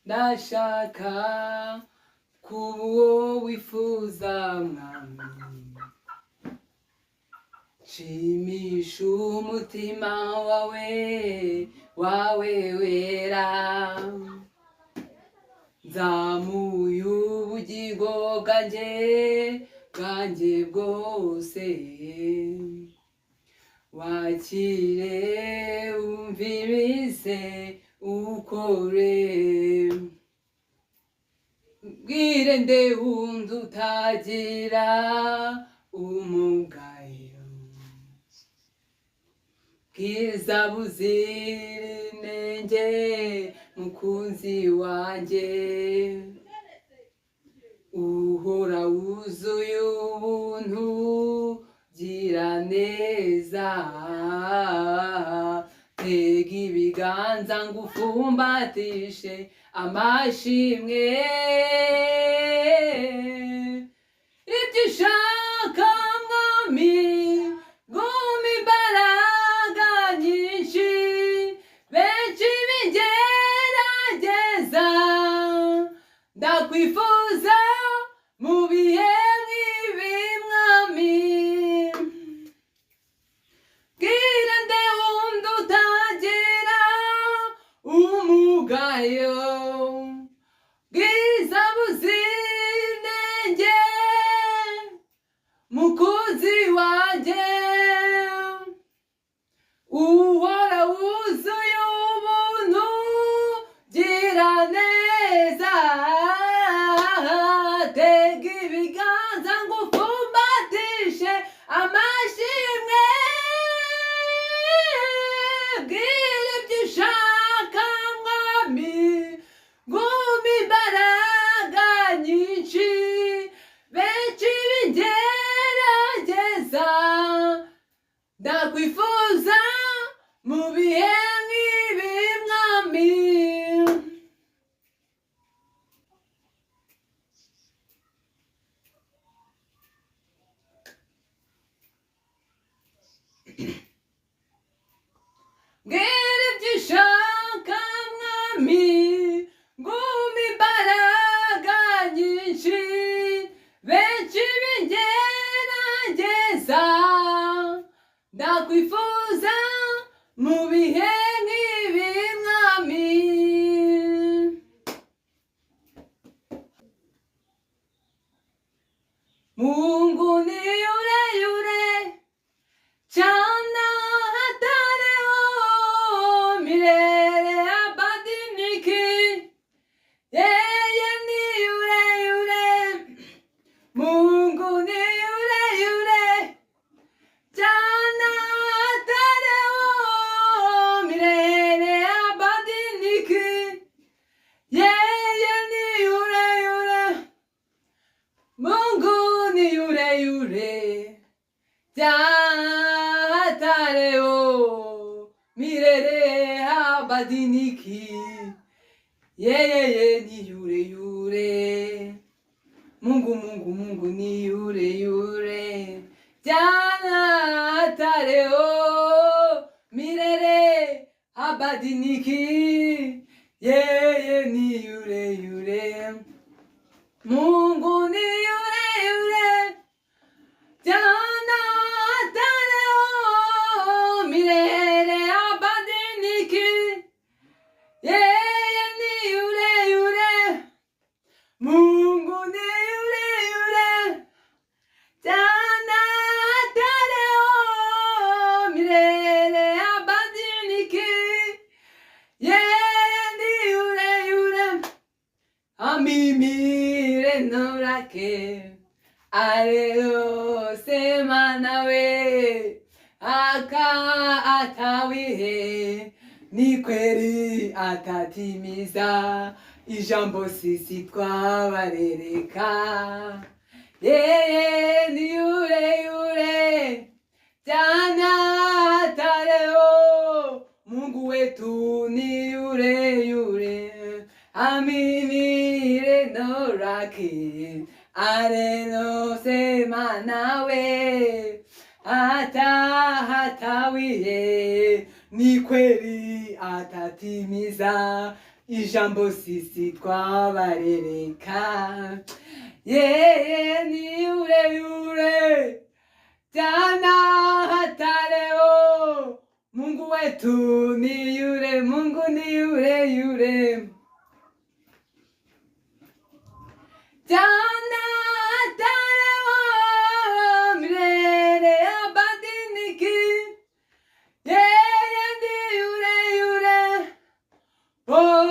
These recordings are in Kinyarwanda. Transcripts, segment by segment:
ndashaka kuba uwo wifuza mwami, shimisha umutima wawe wera, nzamuye ubugingo bwanjye bwose, wakire umvirize ukore, bwire ndewundi utagira umugayo, bwiza buzira inenge mukunzi wanje, uhora wuzuye ubuntu gira neza, tega ibiganza ngufumbatishe amashimwe, ibyo ushaka mwami guma imbaraga nyinshi, benshi bigerageza ndakwifuza mu bihe nk'ibi mwami, bwira ndewundi utagira umugayo, bwiza buzira inenge mukunzi wanje, uhora wuzuye ubuntu gira neza, tega ibiganza ngufumbatishe amashimwe, bwira ibyo ushaka mwami guma imbaraga nyinshi, benshi bigerageza ndakwifuza mu bihe nk'ibi mwami, bwira ibyo ushaka mwami guma imbaraga nyinshi, benshi bigerageza ndakwifuza mu bihe nk'ibi mwami, Mungu ni yule yule jana hata leo milele habadiliki, yeye ni yule yule, Mungu ni yule yule jana hata leo milele habadiliki, yeye ni yule yule, Mungu ni yule yule jana hata leo milele habadiliki, yeye ni yule yule, Mungu ni yule yule jana hata leo milele habadiliki, yeye ni yule yule, Mungu ni yule yule jana hata leo milele habadiliki, yeye ni yule yule, Mungu ni yule yule jana hata leo milele habadiliki, yeye ni yule yule, amimire neno lake alilosema nawe atawihe, ni kweli atatimiza ijambo sisi twabarereka, yeye ni yule yule jana hata leo, Mungu wetu ni yule yule, aminire neno lake alilosema nawe hatawihe, ni kweli atatimiza ijambo sisi twabarereka yeye ni yule yule jana hata leo. Mungu wetu ni yule, Mungu ni yule yule jana hata leo, milele habadiliki. Yeye ni yule yule. Oh,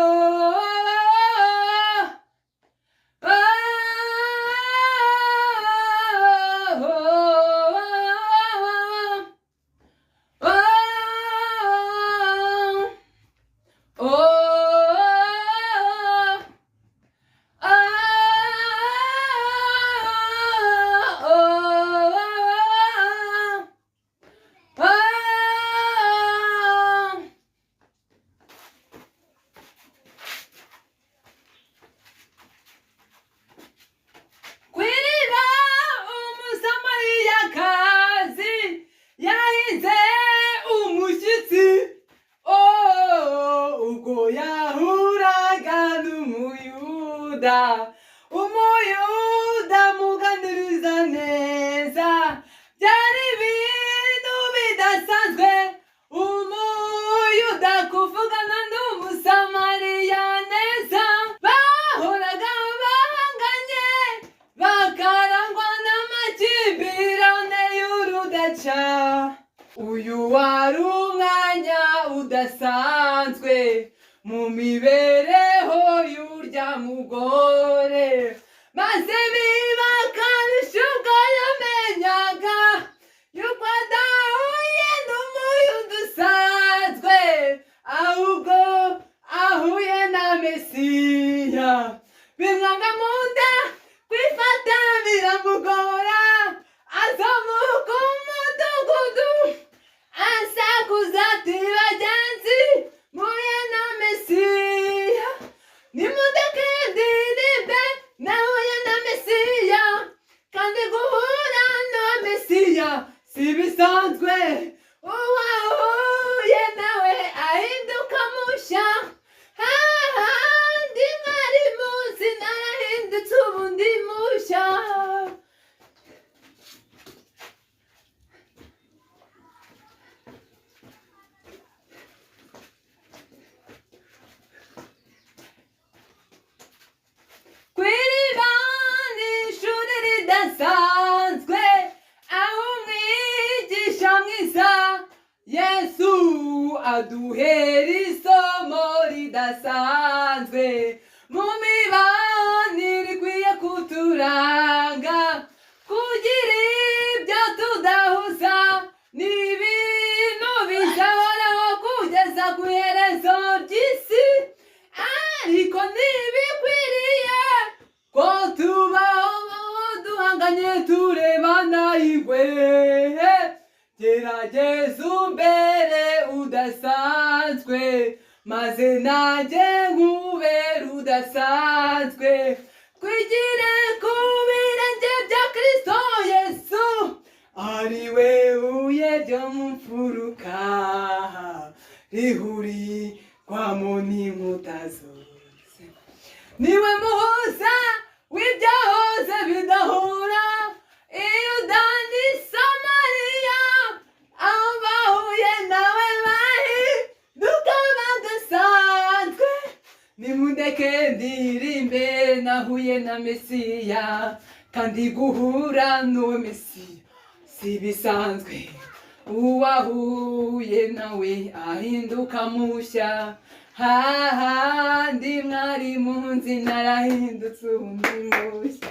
umuyuda muganiriza neza, byari ibintu bidasanzwe umuyuda kuvugana n'umusamariya neza. Bahoraga bahanganye bakarangwa n'amakimbirane y'urudaca. Uyu wari umwanya udasanzwe mu mibereho y'urya mugore, maze bibakarusha ubwo yamenyaga yuko adahuye n'umuyuda usanzwe, ahubwo ahuye na Mesiya. Bimwanga mu nda kwifata biramugora, azamuka umudugudu asakuza ati bagenzi muye na Mesiya, nimundeke ndirimbe nahuye na Mesiya, kandi guhura na Mesiya si bisanzwe. Uwahuye nawe ahinduka mushya, hahandi mwari muzi narahindutse ubu ndi mushya. Kw'iriba ni ishuri ridasanzwe, aho umwigisha mwiza Yesu aduhera isomo ridasanzwe mu mibanire ikwiye kuturanga, kugira ibyo tudahuza n'ibintu bizahoraho kugeza ku iherezo ry'isi, ariko ntibikwiriye ko tubaho duhanganye turebana ingwe. Gerageza umbere udasanzwe, maze nanjye nkubere udasanzwe. Twigire ku birenge bya Kristo Yesu, ari we buye ryo mu mfuruka rihurirwamo n'inkuta zose. Niwe muhuza w'ibyahoze bidahura, Iyudani Samariya, aho bahuye nawe bahinduka badasanzwe. Nimundeke ndirimbe nahuye na Mesiya, kandi guhura n'uwo Mesiya si bisanzwe. Uwahuye nawe ahinduka mushya, hahandi mwari munzi narahindutse undi mushya.